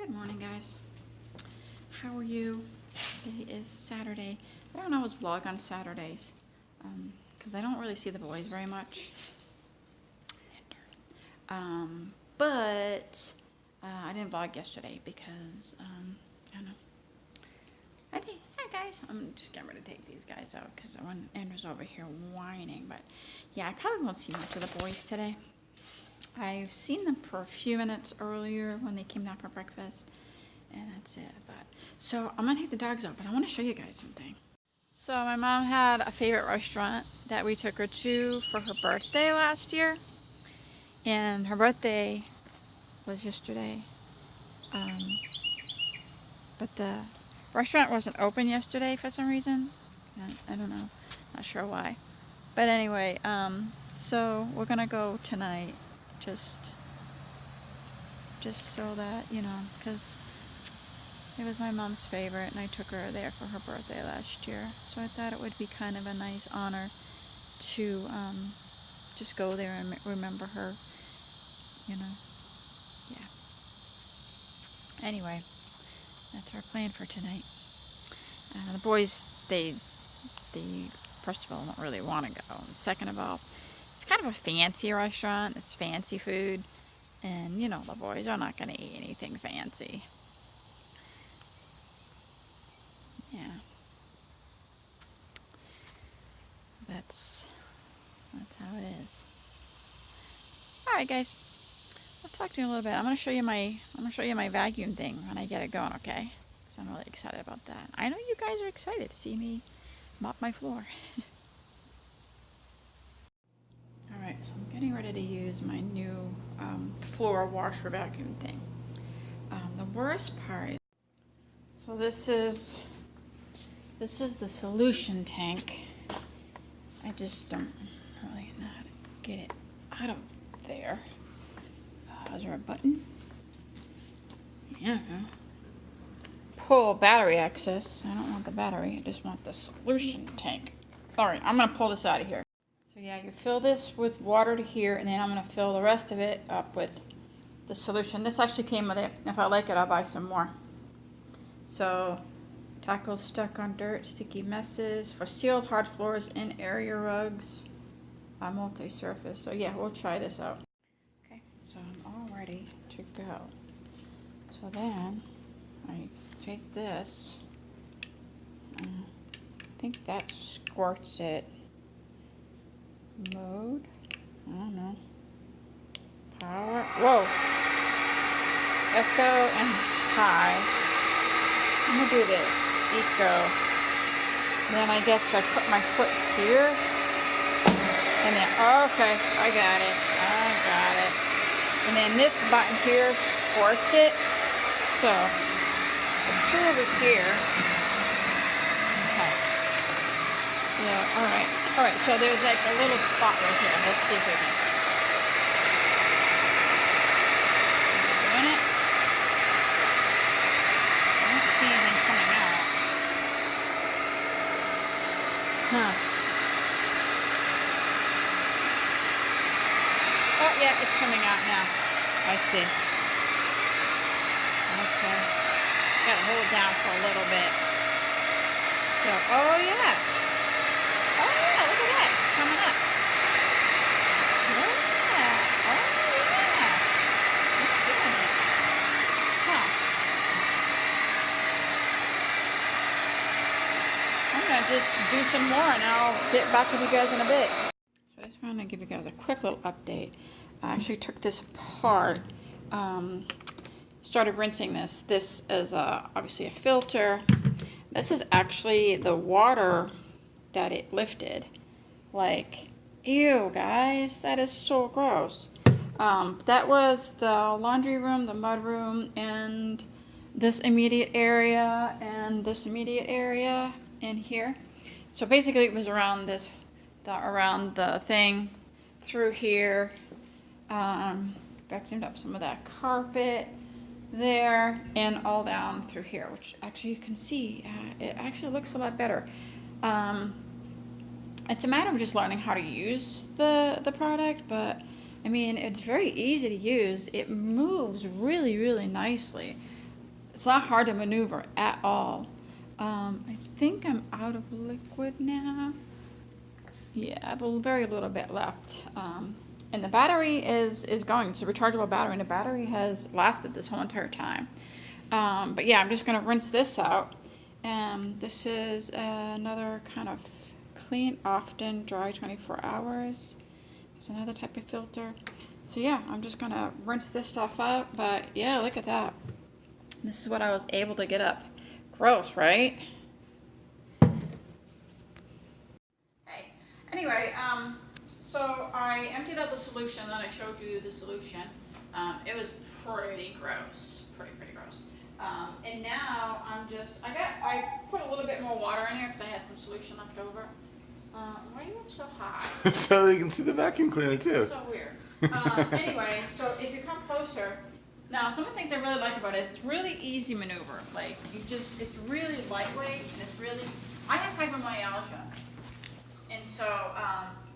Good morning, guys. How are you? Today is Saturday. I don't always vlog on Saturdays because I don't really see the boys very much. But I didn't vlog yesterday because I don't know. Hi guys. I'm just getting ready to take these guys out because Andrew's over here whining. But yeah, I probably won't see much of the boys today. I've seen them for a few minutes earlier when they came down for breakfast, and that's it. But so I'm gonna take the dogs out, but I want to show you guys something. So my mom had a favorite restaurant that we took her to for her birthday last year, and her birthday was yesterday. But the restaurant wasn't open yesterday for some reason. I don't know, not sure why. But anyway, so we're gonna go tonight. Just so that, you know, because it was my mom's favorite and I took her there for her birthday last year. So I thought it would be kind of a nice honor to just go there and remember her, you know. Yeah. Anyway, that's our plan for tonight. The boys, they first of all don't really want to go. And second of all, it's kind of a fancy restaurant. It's fancy food. And, you know, the boys are not going to eat anything fancy. Yeah. That's how it is. Alright, guys. I'll talk to you in a little bit. I'm going to show you my vacuum thing when I get it going, okay? Because I'm really excited about that. I know you guys are excited to see me mop my floor. Alright, so I'm getting ready to use my new floor washer vacuum thing. The worst part, so this is the solution tank. I just don't really know how to get it out of there. Is there a button? Yeah. Pull battery access. I don't want the battery, I just want the solution tank. Alright, I'm going to pull this out of here. So yeah, you fill this with water to here, and then I'm going to fill the rest of it up with the solution. This actually came with it. If I like it, I'll buy some more. So, tackle stuck on dirt, sticky messes, for sealed hard floors and area rugs, multi-surface. So yeah, we'll try this out. Okay, so I'm all ready to go. So then, I take this, I think that squirts it. Mode, I don't know, power, whoa, echo and high. I'm gonna do the eco. Then I guess I put my foot here, and then, okay, I got it. And then this button here squirts it, so let's go over here. Okay, so, alright, so there's like a little spot right here. Let's see if we can. Doing it? I don't see anything coming out. Huh. Oh, yeah, it's coming out now. I see. Okay. Gotta hold it down for a little bit. So, oh yeah. Oh yeah, look at that. It's coming up. Yeah. Oh yeah. It's doing it. Huh. I'm going to just do some more and I'll get back with you guys in a bit. So I just want to give you guys a quick little update. I actually took this apart. Started rinsing this. This is obviously a filter. This is actually the water that it lifted. Like, ew, guys, that is so gross. That was the laundry room, the mud room, and this immediate area, and this immediate area in here. So basically it was around this, around the thing, through here, vacuumed up some of that carpet there, and all down through here, which actually you can see, it actually looks a lot better. It's a matter of just learning how to use the product, but I mean, it's very easy to use. It moves really, really nicely. It's not hard to maneuver at all. I think I'm out of liquid now. Yeah, I have a very little bit left. And the battery is going. It's a rechargeable battery, and the battery has lasted this whole entire time. But yeah, I'm just going to rinse this out. This is another kind of clean, often, dry 24 hours. It's another type of filter. So yeah, I'm just going to rinse this stuff out. But yeah, look at that. This is what I was able to get up. Gross, right? Hey, anyway, so I emptied out the solution, and I showed you the solution. It was pretty gross, pretty gross. And now I put a little bit more water in here because I had some solution left over. Why are you up so high? So you can see the vacuum cleaner too. So weird. Anyway, so if you come closer, now some of the things I really like about it is it's really easy maneuver. Like it's really lightweight, and it's really, I have fibromyalgia. And so,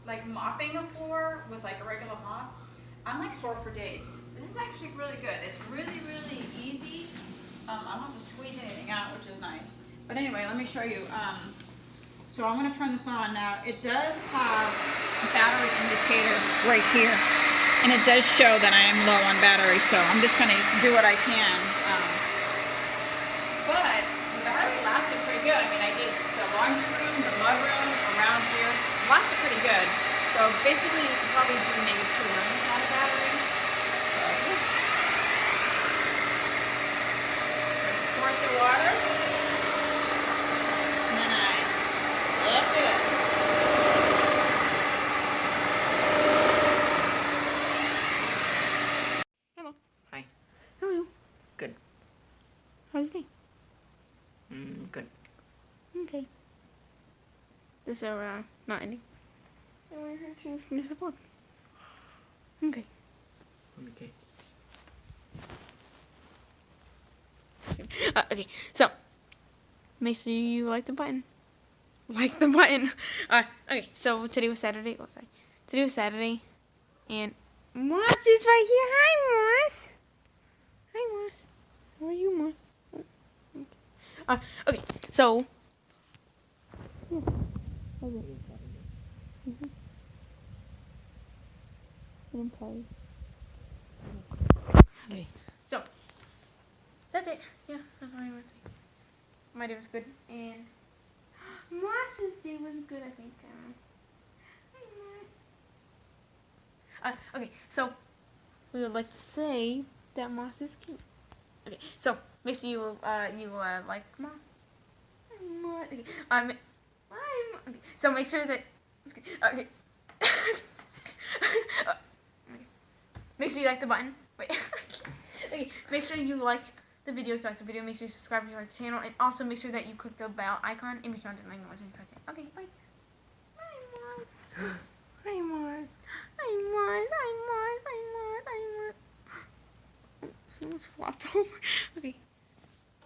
like mopping a floor with like a regular mop, I'm like sore for days. This is actually really good. It's really easy. I don't have to squeeze anything out, which is nice. But anyway, let me show you. So I'm going to turn this on now. It does have a battery indicator right here. And it does show that I am low on battery, so I'm just going to do what I can. But the battery lasted pretty good. I mean, I did the laundry room, the mud room, around here. It lasted pretty good. So basically, you could probably do maybe 2 rooms on a battery. Pour the water. And then I slip it up. Hello. Hi. How are you? Good. How's your day? Good. Okay. This is not ending. I want to hear you finish the vlog. Okay. Okay. Okay, so make sure you like the button. Like the button. Okay, so today was Saturday. Oh, sorry. Today was Saturday, and Moss is right here. Hi, Moss. Hi, Moss. How are you, Moss? Okay, so. Yeah. Okay, so that's it. Yeah, that's what I want to say. My day was good, and Moss's day was good, I think. Hi, Moss. Okay, so we would like to say that Moss is cute. Okay, so make sure you like Moss. Hi, Moss. Okay, hi, okay, so make sure that okay. Make sure you like the button. Wait. Okay, make sure you like the video if you like the video. Make sure you subscribe if you like the channel, and also make sure that you click the bell icon and make sure not to make noise when you press it. Okay, bye. Hi, Moss. Hi, Moss. Hi, Moss. Hi, Moss. Hi, Moss. Hi, Moss. She almost flopped over.